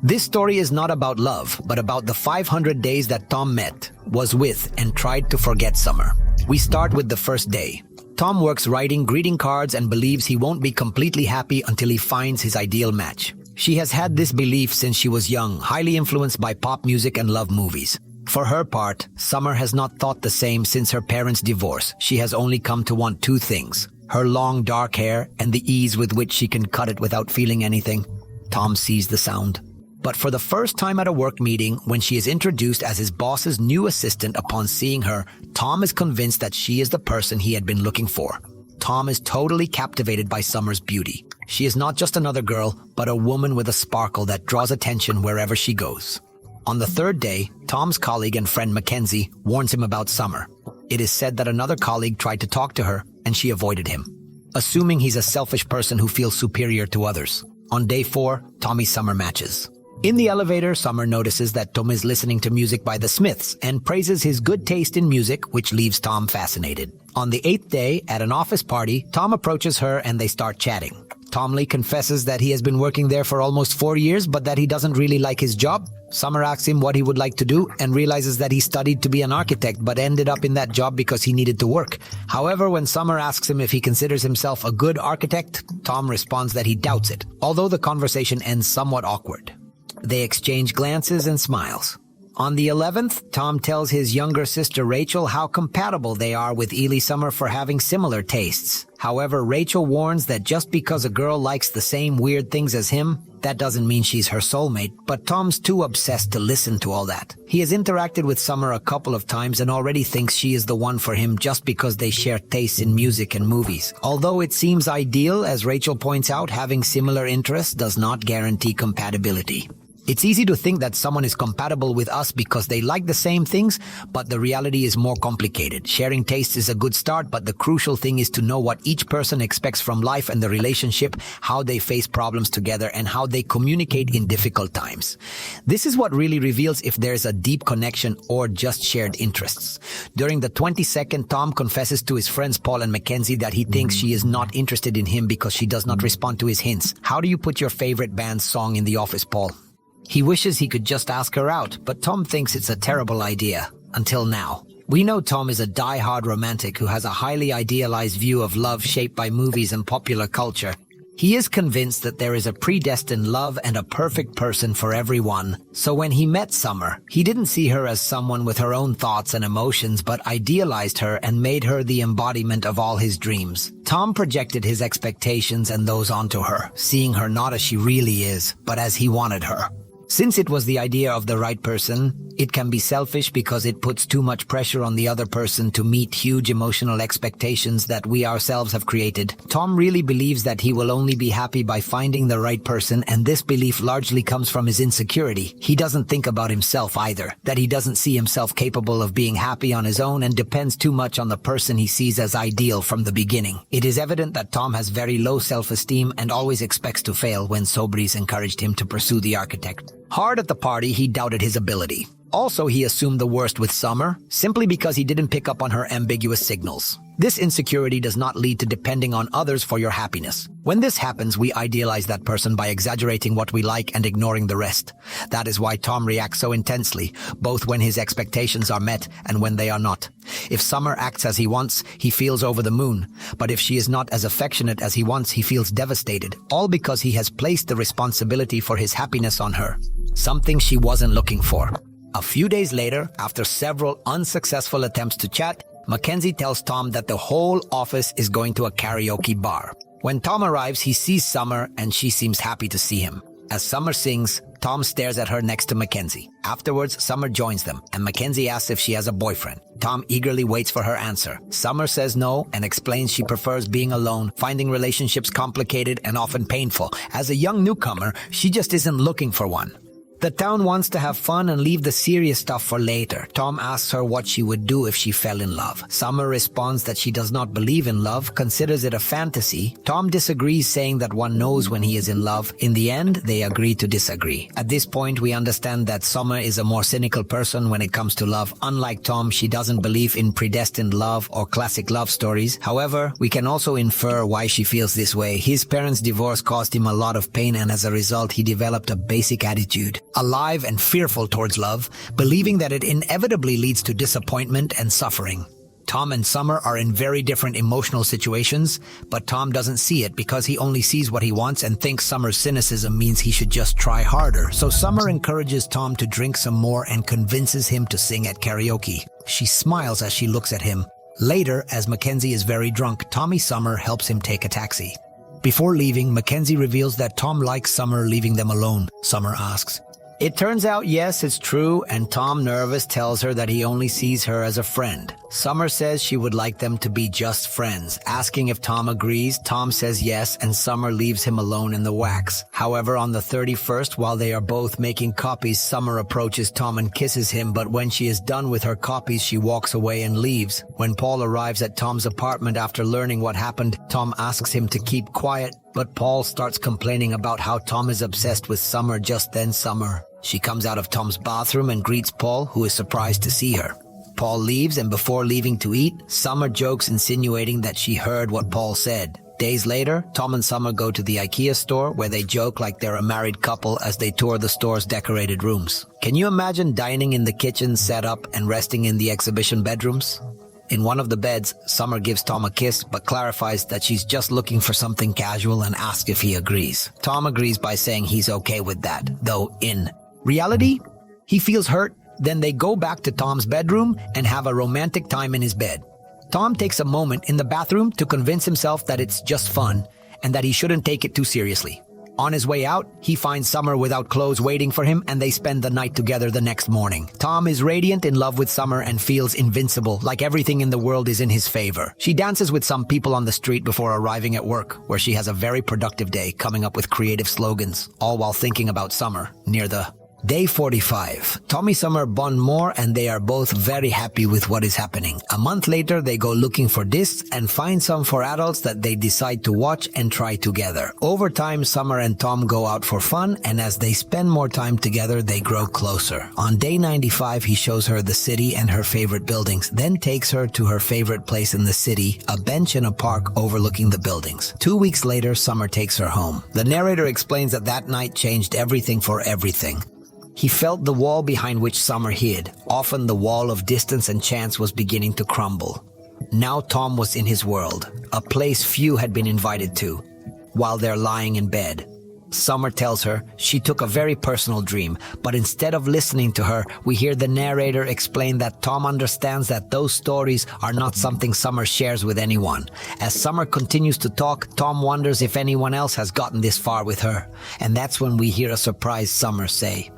This story is not about love, but about the 500 days that Tom met, was with, and tried to forget Summer. We start with the first day. Tom works writing greeting cards and believes he won't be completely happy until he finds his ideal match. She has had this belief since she was young, highly influenced by pop music and love movies. For her part, Summer has not thought the same since her parents' divorce. She has only come to want two things: her long dark hair and the ease with which she can cut it without feeling anything. Tom sees the sound. But for the first time at a work meeting, when she is introduced as his boss's new assistant, upon seeing her, Tom is convinced that she is the person he had been looking for. Tom is totally captivated by Summer's beauty. She is not just another girl, but a woman with a sparkle that draws attention wherever she goes. On the third day, Tom's colleague and friend Mackenzie warns him about Summer. It is said that another colleague tried to talk to her, and she avoided him, assuming he's a selfish person who feels superior to others. On day 4, Tommy Summer matches. In the elevator, Summer notices that Tom is listening to music by the Smiths and praises his good taste in music, which leaves Tom fascinated. On the 8th day, at an office party, Tom approaches her and they start chatting. Tomly confesses that he has been working there for almost 4 years, but that he doesn't really like his job. Summer asks him what he would like to do and realizes that he studied to be an architect but ended up in that job because he needed to work. However, when Summer asks him if he considers himself a good architect, Tom responds that he doubts it, although the conversation ends somewhat awkward. They exchange glances and smiles. On the 11th, Tom tells his younger sister Rachel how compatible they are with Ely Summer for having similar tastes. However, Rachel warns that just because a girl likes the same weird things as him, that doesn't mean she's her soulmate, but Tom's too obsessed to listen to all that. He has interacted with Summer a couple of times and already thinks she is the one for him just because they share tastes in music and movies. Although it seems ideal, as Rachel points out, having similar interests does not guarantee compatibility. It's easy to think that someone is compatible with us because they like the same things, but the reality is more complicated. Sharing tastes is a good start, but the crucial thing is to know what each person expects from life and the relationship, how they face problems together, and how they communicate in difficult times. This is what really reveals if there's a deep connection or just shared interests. During the 22nd, Tom confesses to his friends Paul and Mackenzie that he thinks she is not interested in him because she does not respond to his hints. How do you put your favorite band's song in the office, Paul? He wishes he could just ask her out, but Tom thinks it's a terrible idea. Until now. We know Tom is a die-hard romantic who has a highly idealized view of love shaped by movies and popular culture. He is convinced that there is a predestined love and a perfect person for everyone. So when he met Summer, he didn't see her as someone with her own thoughts and emotions, but idealized her and made her the embodiment of all his dreams. Tom projected his expectations and those onto her, seeing her not as she really is, but as he wanted her. Since it was the idea of the right person, it can be selfish because it puts too much pressure on the other person to meet huge emotional expectations that we ourselves have created. Tom really believes that he will only be happy by finding the right person, and this belief largely comes from his insecurity. He doesn't think about himself either, that he doesn't see himself capable of being happy on his own and depends too much on the person he sees as ideal from the beginning. It is evident that Tom has very low self-esteem and always expects to fail when Sobris encouraged him to pursue the architect. Hard at the party, he doubted his ability. Also, he assumed the worst with Summer, simply because he didn't pick up on her ambiguous signals. This insecurity does not lead to depending on others for your happiness. When this happens, we idealize that person by exaggerating what we like and ignoring the rest. That is why Tom reacts so intensely, both when his expectations are met and when they are not. If Summer acts as he wants, he feels over the moon. But if she is not as affectionate as he wants, he feels devastated, all because he has placed the responsibility for his happiness on her. Something she wasn't looking for. A few days later, after several unsuccessful attempts to chat, Mackenzie tells Tom that the whole office is going to a karaoke bar. When Tom arrives, he sees Summer and she seems happy to see him. As Summer sings, Tom stares at her next to Mackenzie. Afterwards, Summer joins them, and Mackenzie asks if she has a boyfriend. Tom eagerly waits for her answer. Summer says no and explains she prefers being alone, finding relationships complicated and often painful. As a young newcomer, she just isn't looking for one. The town wants to have fun and leave the serious stuff for later. Tom asks her what she would do if she fell in love. Summer responds that she does not believe in love, considers it a fantasy. Tom disagrees, saying that one knows when he is in love. In the end, they agree to disagree. At this point, we understand that Summer is a more cynical person when it comes to love. Unlike Tom, she doesn't believe in predestined love or classic love stories. However, we can also infer why she feels this way. His parents' divorce caused him a lot of pain, and as a result, he developed a basic attitude. Alive and fearful towards love, believing that it inevitably leads to disappointment and suffering. Tom and Summer are in very different emotional situations, but Tom doesn't see it because he only sees what he wants and thinks Summer's cynicism means he should just try harder. So Summer encourages Tom to drink some more and convinces him to sing at karaoke. She smiles as she looks at him. Later, as Mackenzie is very drunk, Tommy Summer helps him take a taxi. Before leaving, Mackenzie reveals that Tom likes Summer leaving them alone. Summer asks, "It turns out, yes, it's true," and Tom, nervous, tells her that he only sees her as a friend. Summer says she would like them to be just friends. Asking if Tom agrees, Tom says yes, and Summer leaves him alone in the wax. However, on the 31st, while they are both making copies, Summer approaches Tom and kisses him, but when she is done with her copies, she walks away and leaves. When Paul arrives at Tom's apartment after learning what happened, Tom asks him to keep quiet, but Paul starts complaining about how Tom is obsessed with Summer. Just then, She comes out of Tom's bathroom and greets Paul, who is surprised to see her. Paul leaves, and before leaving to eat, Summer jokes, insinuating that she heard what Paul said. Days later, Tom and Summer go to the IKEA store, where they joke like they're a married couple as they tour the store's decorated rooms. Can you imagine dining in the kitchen set up and resting in the exhibition bedrooms? In one of the beds, Summer gives Tom a kiss, but clarifies that she's just looking for something casual and asks if he agrees. Tom agrees by saying he's okay with that, though in reality, he feels hurt. Then they go back to Tom's bedroom and have a romantic time in his bed. Tom takes a moment in the bathroom to convince himself that it's just fun and that he shouldn't take it too seriously. On his way out, he finds Summer without clothes waiting for him, and they spend the night together the next morning. Tom is radiant in love with Summer and feels invincible, like everything in the world is in his favor. She dances with some people on the street before arriving at work, where she has a very productive day, coming up with creative slogans, all while thinking about Summer. Near the Day 45. Tommy Summer bond more, and they are both very happy with what is happening. A month later, they go looking for discs and find some for adults that they decide to watch and try together. Over time, Summer and Tom go out for fun, and as they spend more time together, they grow closer. On day 95, he shows her the city and her favorite buildings, then takes her to her favorite place in the city, a bench in a park overlooking the buildings. 2 weeks later, Summer takes her home. The narrator explains that that night changed everything for everything. He felt the wall behind which Summer hid. Often the wall of distance and chance was beginning to crumble. Now Tom was in his world, a place few had been invited to. While they're lying in bed, Summer tells her she took a very personal dream, but instead of listening to her, we hear the narrator explain that Tom understands that those stories are not something Summer shares with anyone. As Summer continues to talk, Tom wonders if anyone else has gotten this far with her. And that's when we hear a surprised Summer say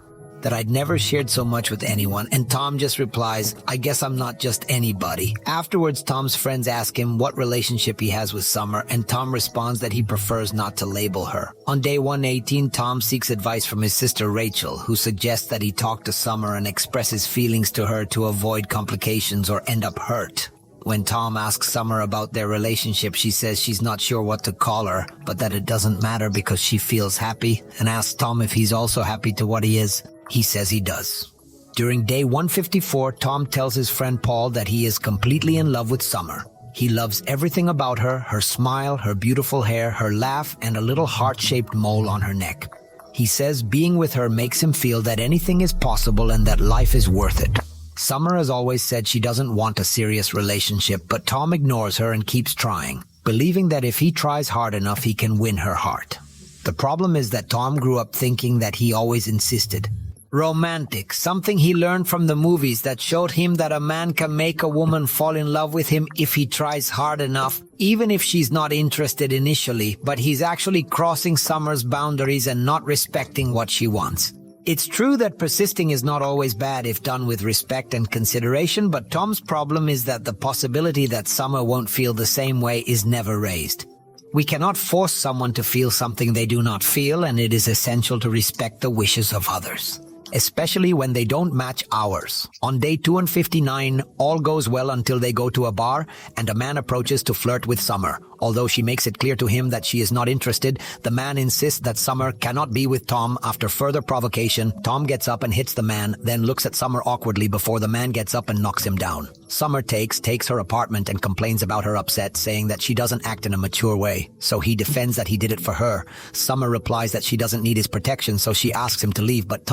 that I'd never shared so much with anyone, and Tom just replies, I guess I'm not just anybody. Afterwards, Tom's friends ask him what relationship he has with Summer, and Tom responds that he prefers not to label her. On day 118, Tom seeks advice from his sister Rachel, who suggests that he talk to Summer and express his feelings to her to avoid complications or end up hurt. When Tom asks Summer about their relationship, she says she's not sure what to call her, but that it doesn't matter because she feels happy, and asks Tom if he's also happy to what he is. He says he does. During day 154, Tom tells his friend Paul that he is completely in love with Summer. He loves everything about her, her smile, her beautiful hair, her laugh, and a little heart-shaped mole on her neck. He says being with her makes him feel that anything is possible and that life is worth it. Summer has always said she doesn't want a serious relationship, but Tom ignores her and keeps trying, believing that if he tries hard enough, he can win her heart. The problem is that Tom grew up thinking that he always insisted. Romantic, something he learned from the movies that showed him that a man can make a woman fall in love with him if he tries hard enough, even if she's not interested initially, but he's actually crossing Summer's boundaries and not respecting what she wants. It's true that persisting is not always bad if done with respect and consideration, but Tom's problem is that the possibility that Summer won't feel the same way is never raised. We cannot force someone to feel something they do not feel, and it is essential to respect the wishes of others. especially when they don't match ours. On day 259, all goes well until they go to a bar and a man approaches to flirt with Summer. Although she makes it clear to him that she is not interested, the man insists that Summer cannot be with Tom. After further provocation, Tom gets up and hits the man, then looks at Summer awkwardly before the man gets up and knocks him down. Summer takes her apartment and complains about her upset, saying that she doesn't act in a mature way. So he defends that he did it for her. Summer replies that she doesn't need his protection, so she asks him to leave, but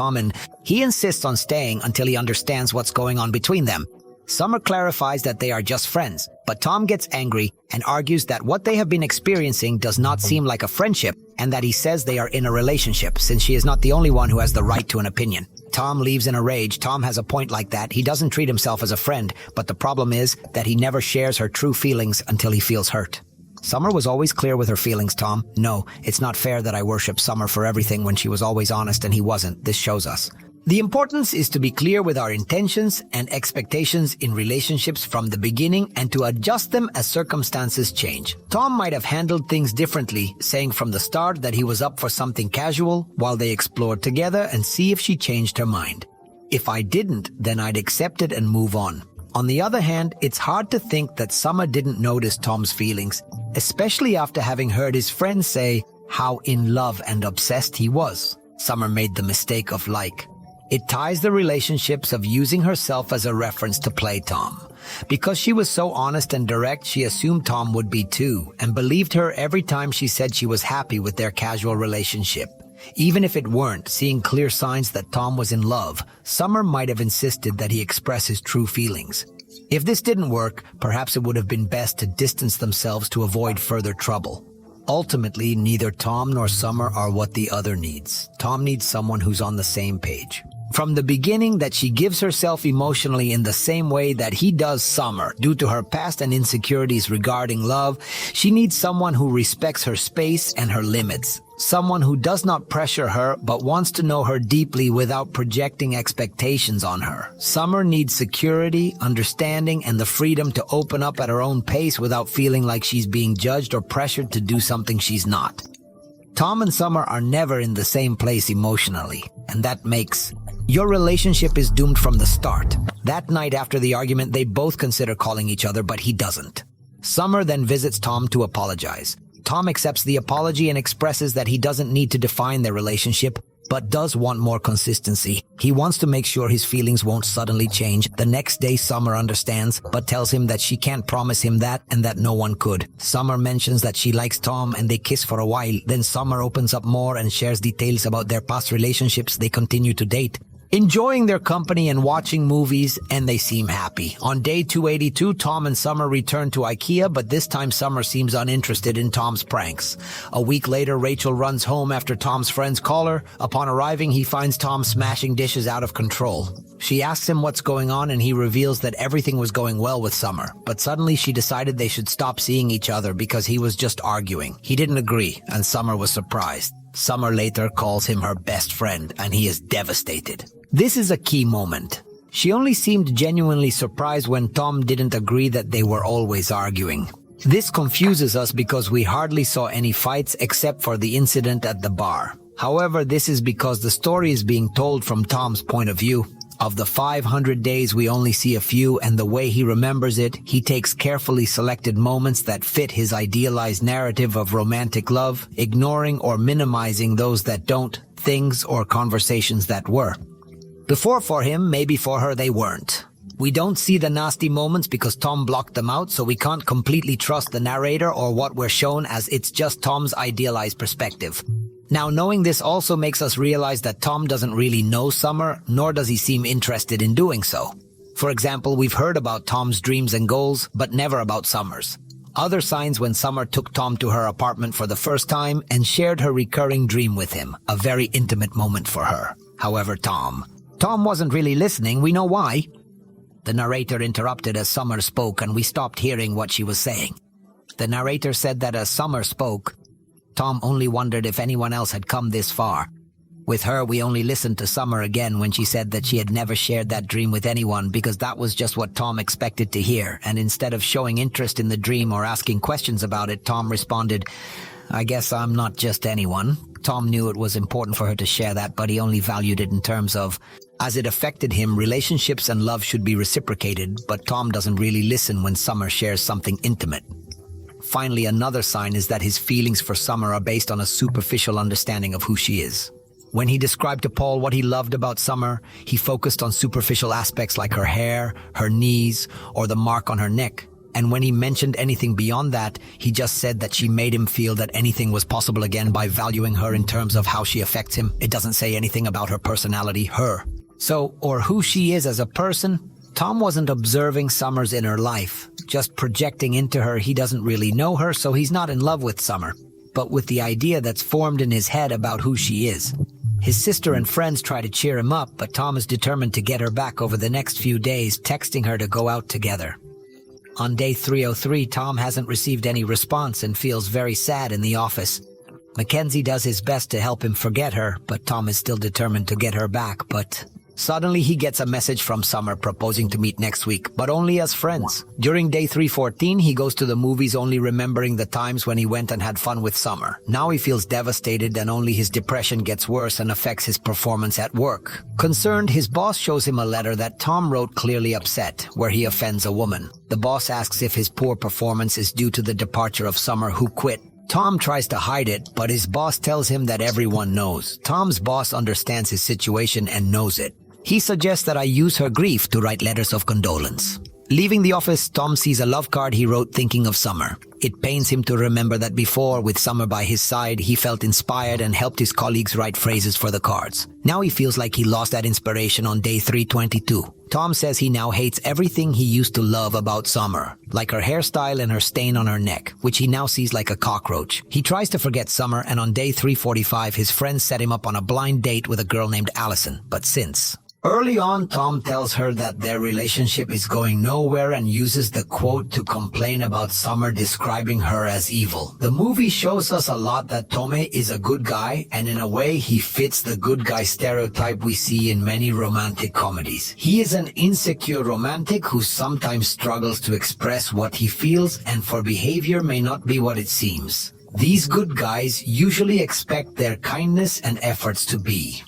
he insists on staying until he understands what's going on between them. Summer clarifies that they are just friends, but Tom gets angry and argues that what they have been experiencing does not seem like a friendship and that he says they are in a relationship since she is not the only one who has the right to an opinion. Tom leaves in a rage. Tom has a point like that. He doesn't treat himself as a friend, but the problem is that he never shares her true feelings until he feels hurt. Summer was always clear with her feelings, Tom. No, it's not fair that I worship Summer for everything when she was always honest and he wasn't. This shows us. The importance is to be clear with our intentions and expectations in relationships from the beginning and to adjust them as circumstances change. Tom might have handled things differently, saying from the start that he was up for something casual while they explored together and see if she changed her mind. If I didn't, then I'd accept it and move on. On the other hand, it's hard to think that Summer didn't notice Tom's feelings, especially after having heard his friends say how in love and obsessed he was. Summer made the mistake of It ties the relationships of using herself as a reference to play Tom. Because she was so honest and direct, she assumed Tom would be too, and believed her every time she said she was happy with their casual relationship. Even if it weren't, seeing clear signs that Tom was in love, Summer might have insisted that he express his true feelings. If this didn't work, perhaps it would have been best to distance themselves to avoid further trouble. Ultimately, neither Tom nor Summer are what the other needs. Tom needs someone who's on the same page. From the beginning, that she gives herself emotionally in the same way that he does Summer. Due to her past and insecurities regarding love, she needs someone who respects her space and her limits. Someone who does not pressure her but wants to know her deeply without projecting expectations on her. Summer needs security, understanding, and the freedom to open up at her own pace without feeling like she's being judged or pressured to do something she's not. Tom and Summer are never in the same place emotionally, and that makes your relationship is doomed from the start. That night after the argument, they both consider calling each other, but he doesn't. Summer then visits Tom to apologize. Tom accepts the apology and expresses that he doesn't need to define their relationship, but does want more consistency. He wants to make sure his feelings won't suddenly change. The next day, Summer understands, but tells him that she can't promise him that and that no one could. Summer mentions that she likes Tom and they kiss for a while. Then Summer opens up more and shares details about their past relationships. They continue to date, enjoying their company and watching movies, and they seem happy. On day 282, Tom and Summer return to IKEA, but this time Summer seems uninterested in Tom's pranks. A week later, Rachel runs home after Tom's friends call her. Upon arriving, he finds Tom smashing dishes out of control. She asks him what's going on, and he reveals that everything was going well with Summer. But suddenly she decided they should stop seeing each other because he was just arguing. He didn't agree, and Summer was surprised. Summer later calls him her best friend, and he is devastated. This is a key moment. She only seemed genuinely surprised when Tom didn't agree that they were always arguing. This confuses us because we hardly saw any fights except for the incident at the bar. However, this is because the story is being told from Tom's point of view. Of the 500 days, we only see a few, and the way he remembers it, he takes carefully selected moments that fit his idealized narrative of romantic love, ignoring or minimizing those that don't, things or conversations that were. Before for him, maybe for her they weren't. We don't see the nasty moments because Tom blocked them out, so we can't completely trust the narrator or what we're shown, as it's just Tom's idealized perspective. Now, knowing this also makes us realize that Tom doesn't really know Summer, nor does he seem interested in doing so. For example, we've heard about Tom's dreams and goals, but never about Summer's. Other signs when Summer took Tom to her apartment for the first time and shared her recurring dream with him, a very intimate moment for her. However, Tom wasn't really listening. We know why. The narrator interrupted as Summer spoke, and we stopped hearing what she was saying. The narrator said that as Summer spoke, Tom only wondered if anyone else had come this far. With her, we only listened to Summer again when she said that she had never shared that dream with anyone because that was just what Tom expected to hear, and instead of showing interest in the dream or asking questions about it, Tom responded, "I guess I'm not just anyone." Tom knew it was important for her to share that, but he only valued it in terms of, as it affected him, relationships and love should be reciprocated, but Tom doesn't really listen when Summer shares something intimate. Finally, another sign is that his feelings for Summer are based on a superficial understanding of who she is. When he described to Paul what he loved about Summer, he focused on superficial aspects like her hair, her knees, or the mark on her neck. And when he mentioned anything beyond that, he just said that she made him feel that anything was possible again by valuing her in terms of how she affects him. It doesn't say anything about her personality, or who she is as a person. Tom wasn't observing Summer's inner life, just projecting into her. He doesn't really know her, so he's not in love with Summer, but with the idea that's formed in his head about who she is. His sister and friends try to cheer him up, but Tom is determined to get her back over the next few days, texting her to go out together. On day 303, Tom hasn't received any response and feels very sad in the office. Mackenzie does his best to help him forget her, but Tom is still determined to get her back, but suddenly he gets a message from Summer proposing to meet next week, but only as friends. During day 314, he goes to the movies only remembering the times when he went and had fun with Summer. Now he feels devastated and only his depression gets worse and affects his performance at work. Concerned, his boss shows him a letter that Tom wrote clearly upset, where he offends a woman. The boss asks if his poor performance is due to the departure of Summer, who quit. Tom tries to hide it, but his boss tells him that everyone knows. Tom's boss understands his situation and knows it. He suggests that I use her grief to write letters of condolence. Leaving the office, Tom sees a love card he wrote thinking of Summer. It pains him to remember that before, with Summer by his side, he felt inspired and helped his colleagues write phrases for the cards. Now he feels like he lost that inspiration on day 322. Tom says he now hates everything he used to love about Summer, like her hairstyle and her stain on her neck, which he now sees like a cockroach. He tries to forget Summer, and on day 345, his friends set him up on a blind date with a girl named Allison. But since early on, Tom tells her that their relationship is going nowhere and uses the quote to complain about Summer, describing her as evil. The movie shows us a lot that Tommy is a good guy, and in a way he fits the good guy stereotype we see in many romantic comedies. He is an insecure romantic who sometimes struggles to express what he feels, and for behavior may not be what it seems. These good guys usually expect their kindness and efforts to be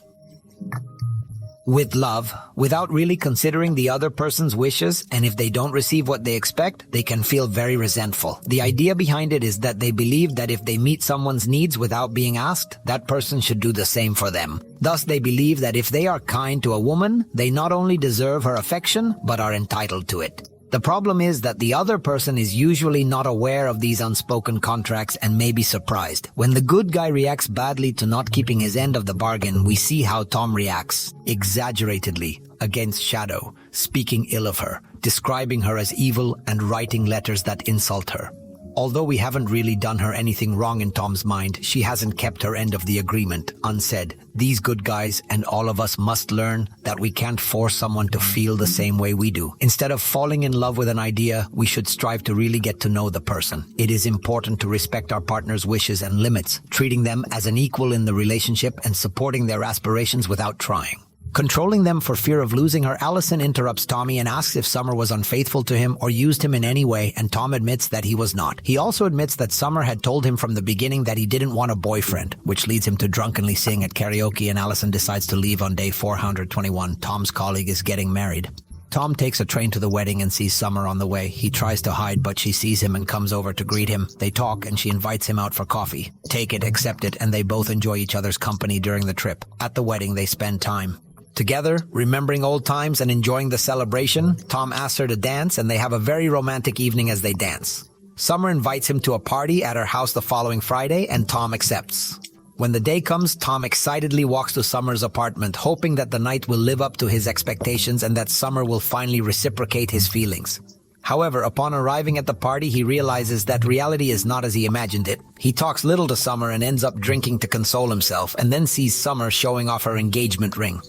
with love, without really considering the other person's wishes, and if they don't receive what they expect, they can feel very resentful. The idea behind it is that they believe that if they meet someone's needs without being asked, that person should do the same for them. Thus, they believe that if they are kind to a woman, they not only deserve her affection, but are entitled to it. The problem is that the other person is usually not aware of these unspoken contracts and may be surprised. When the good guy reacts badly to not keeping his end of the bargain, we see how Tom reacts, exaggeratedly, against Shadow, speaking ill of her, describing her as evil and writing letters that insult her. Although we haven't really done her anything wrong in Tom's mind, she hasn't kept her end of the agreement unsaid. These good guys and all of us must learn that we can't force someone to feel the same way we do. Instead of falling in love with an idea, we should strive to really get to know the person. It is important to respect our partner's wishes and limits, treating them as an equal in the relationship and supporting their aspirations without trying. Controlling them for fear of losing her, Allison interrupts Tommy and asks if Summer was unfaithful to him or used him in any way, and Tom admits that he was not. He also admits that Summer had told him from the beginning that he didn't want a boyfriend, which leads him to drunkenly sing at karaoke, and Allison decides to leave on day 421. Tom's colleague is getting married. Tom takes a train to the wedding and sees Summer on the way. He tries to hide, but she sees him and comes over to greet him. They talk, and she invites him out for coffee. Take it, accept it, and they both enjoy each other's company during the trip. At the wedding, they spend time together, remembering old times and enjoying the celebration. Tom asks her to dance, and they have a very romantic evening as they dance. Summer invites him to a party at her house the following Friday, and Tom accepts. When the day comes, Tom excitedly walks to Summer's apartment, hoping that the night will live up to his expectations and that Summer will finally reciprocate his feelings. However, upon arriving at the party, he realizes that reality is not as he imagined it. He talks little to Summer and ends up drinking to console himself, and then sees Summer showing off her engagement ring.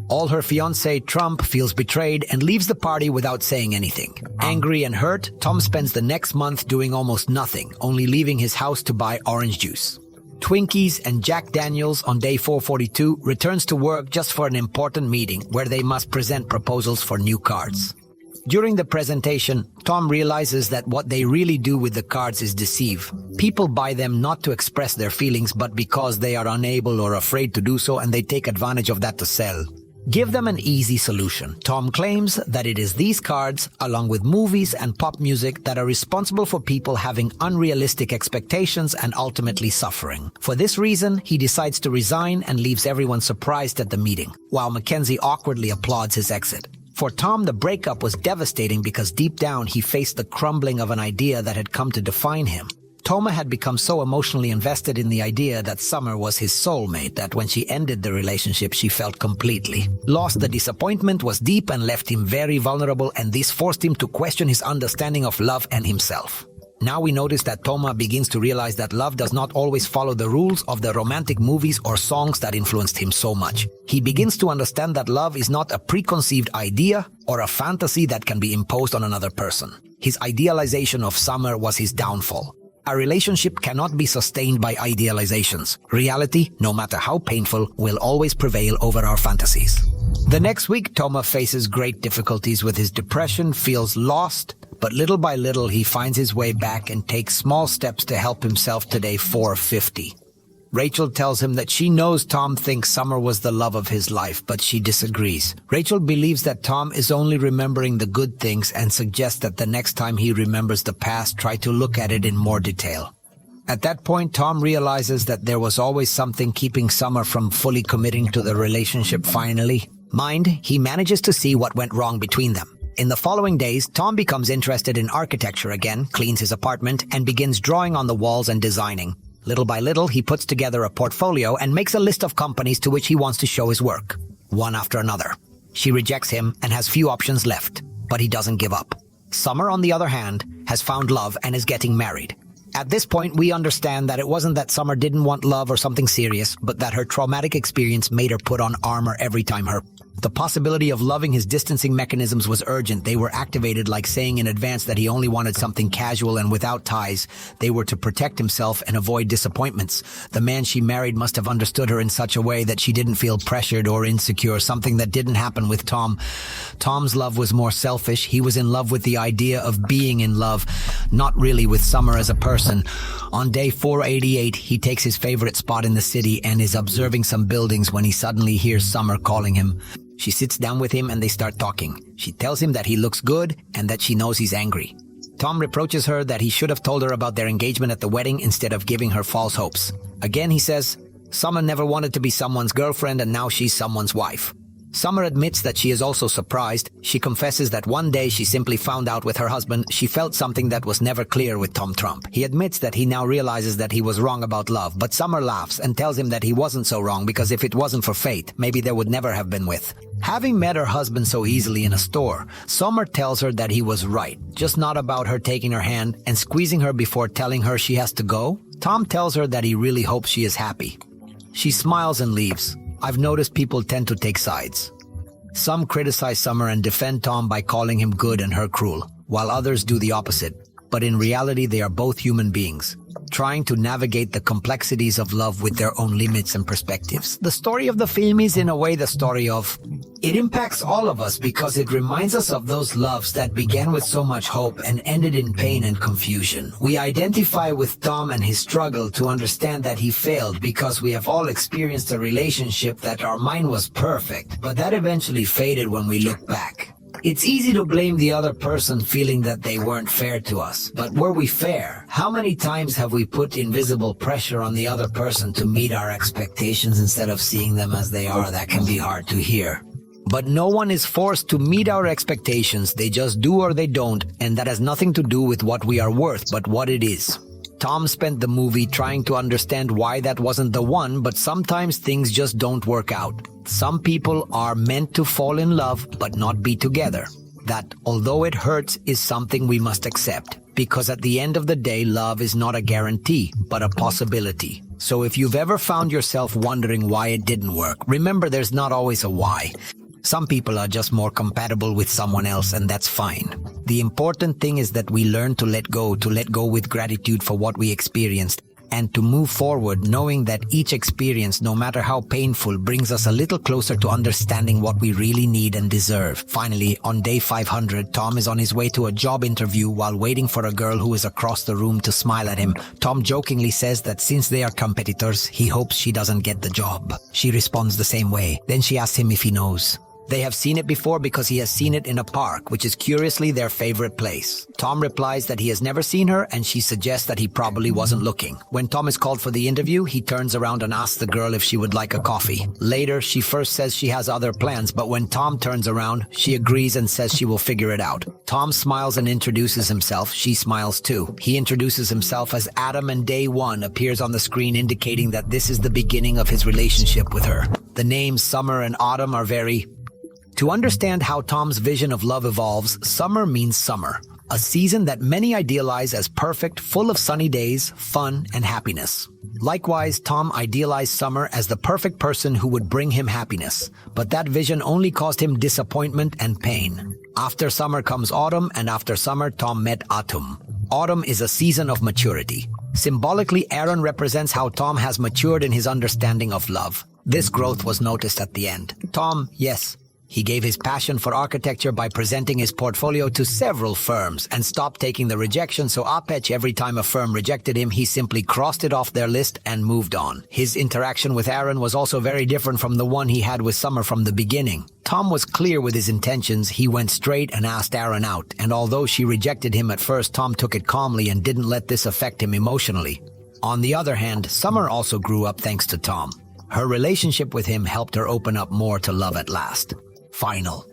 All her fiancé, Trump, feels betrayed and leaves the party without saying anything. Angry and hurt, Tom spends the next month doing almost nothing, only leaving his house to buy orange juice, Twinkies, and Jack Daniels. On day 442, returns to work just for an important meeting where they must present proposals for new cards. During the presentation, Tom realizes that what they really do with the cards is deceive. People buy them not to express their feelings, but because they are unable or afraid to do so, and they take advantage of that to sell. Give them an easy solution. Tom claims that it is these cards, along with movies and pop music, that are responsible for people having unrealistic expectations and ultimately suffering. For this reason, he decides to resign and leaves everyone surprised at the meeting, while Mackenzie awkwardly applauds his exit. For Tom, the breakup was devastating because deep down he faced the crumbling of an idea that had come to define him. Toma had become so emotionally invested in the idea that Summer was his soulmate that when she ended the relationship, she felt completely lost. The disappointment was deep and left him very vulnerable, and this forced him to question his understanding of love and himself. Now we notice that Toma begins to realize that love does not always follow the rules of the romantic movies or songs that influenced him so much. He begins to understand that love is not a preconceived idea or a fantasy that can be imposed on another person. His idealization of Summer was his downfall. A relationship cannot be sustained by idealizations. Reality, no matter how painful, will always prevail over our fantasies. The next week, Toma faces great difficulties with his depression, feels lost, but little by little he finds his way back and takes small steps to help himself to day 450. Rachel tells him that she knows Tom thinks Summer was the love of his life, but she disagrees. Rachel believes that Tom is only remembering the good things and suggests that the next time he remembers the past, try to look at it in more detail. At that point, Tom realizes that there was always something keeping Summer from fully committing to the relationship finally. He manages to see what went wrong between them. In the following days, Tom becomes interested in architecture again, cleans his apartment, and begins drawing on the walls and designing. Little by little, he puts together a portfolio and makes a list of companies to which he wants to show his work, one after another. She rejects him and has few options left, but he doesn't give up. Summer, on the other hand, has found love and is getting married. At this point, we understand that it wasn't that Summer didn't want love or something serious, but that her traumatic experience made her put on armor every time the possibility of loving his distancing mechanisms was urgent. They were activated, like saying in advance that he only wanted something casual and without ties. They were to protect himself and avoid disappointments. The man she married must have understood her in such a way that she didn't feel pressured or insecure, something that didn't happen with Tom. Tom's love was more selfish. He was in love with the idea of being in love, not really with Summer as a person. On day 488, he takes his favorite spot in the city and is observing some buildings when he suddenly hears Summer calling him. She sits down with him and they start talking. She tells him that he looks good and that she knows he's angry. Tom reproaches her that he should have told her about their engagement at the wedding instead of giving her false hopes. Again, he says, Summer never wanted to be someone's girlfriend and now she's someone's wife. Summer admits that she is also surprised. She confesses that one day she simply found out with her husband she felt something that was never clear with Tom Trump. He admits that he now realizes that he was wrong about love, but Summer laughs and tells him that he wasn't so wrong because if it wasn't for fate, maybe there would never have been with. Having met her husband so easily in a store, Summer tells her that he was right, just not about her taking her hand and squeezing her before telling her she has to go. Tom tells her that he really hopes she is happy. She smiles and leaves. I've noticed people tend to take sides. Some criticize Summer and defend Tom by calling him good and her cruel, while others do the opposite. But in reality, they are both human beings, trying to navigate the complexities of love with their own limits and perspectives. The story of the film is in a way the story of... It impacts all of us because it reminds us of those loves that began with so much hope and ended in pain and confusion. We identify with Tom and his struggle to understand that he failed because we have all experienced a relationship that our mind was perfect, but that eventually faded when we look back. It's easy to blame the other person feeling that they weren't fair to us, but were we fair? How many times have we put invisible pressure on the other person to meet our expectations instead of seeing them as they are? That can be hard to hear. But no one is forced to meet our expectations. They just do or they don't, and that has nothing to do with what we are worth, but what it is. Tom spent the movie trying to understand why that wasn't the one, but sometimes things just don't work out. Some people are meant to fall in love but not be together. That, although it hurts, is something we must accept. Because at the end of the day, love is not a guarantee, but a possibility. So if you've ever found yourself wondering why it didn't work, remember there's not always a why. Some people are just more compatible with someone else, and that's fine. The important thing is that we learn to let go with gratitude for what we experienced, and to move forward knowing that each experience, no matter how painful, brings us a little closer to understanding what we really need and deserve. Finally, on day 500, Tom is on his way to a job interview while waiting for a girl who is across the room to smile at him. Tom jokingly says that since they are competitors, he hopes she doesn't get the job. She responds the same way. Then she asks him if he knows. They have seen it before because he has seen it in a park, which is curiously their favorite place. Tom replies that he has never seen her, and she suggests that he probably wasn't looking. When Tom is called for the interview, he turns around and asks the girl if she would like a coffee. Later, she first says she has other plans, but when Tom turns around, she agrees and says she will figure it out. Tom smiles and introduces himself. She smiles too. He introduces himself as Adam, and day 1 appears on the screen indicating that this is the beginning of his relationship with her. The names Summer and Autumn are very... To understand how Tom's vision of love evolves, summer means summer, a season that many idealize as perfect, full of sunny days, fun, and happiness. Likewise, Tom idealized summer as the perfect person who would bring him happiness, but that vision only caused him disappointment and pain. After summer comes autumn, and after summer, Tom met Autumn. Autumn is a season of maturity. Symbolically, Aaron represents how Tom has matured in his understanding of love. This growth was noticed at the end. Tom, yes, he gave his passion for architecture by presenting his portfolio to several firms and stopped taking the rejection, so every time a firm rejected him, he simply crossed it off their list and moved on. His interaction with Aaron was also very different from the one he had with Summer from the beginning. Tom was clear with his intentions. He went straight and asked Aaron out, and although she rejected him at first, Tom took it calmly and didn't let this affect him emotionally. On the other hand, Summer also grew up thanks to Tom. Her relationship with him helped her open up more to love at last. Final.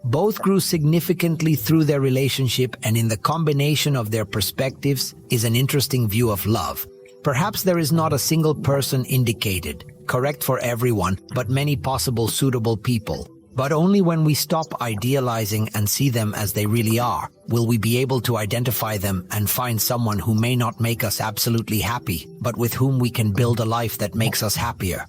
Both grew significantly through their relationship, and in the combination of their perspectives is an interesting view of love. Perhaps there is not a single person indicated, correct for everyone, but many possible suitable people. But only when we stop idealizing and see them as they really are, will we be able to identify them and find someone who may not make us absolutely happy, but with whom we can build a life that makes us happier.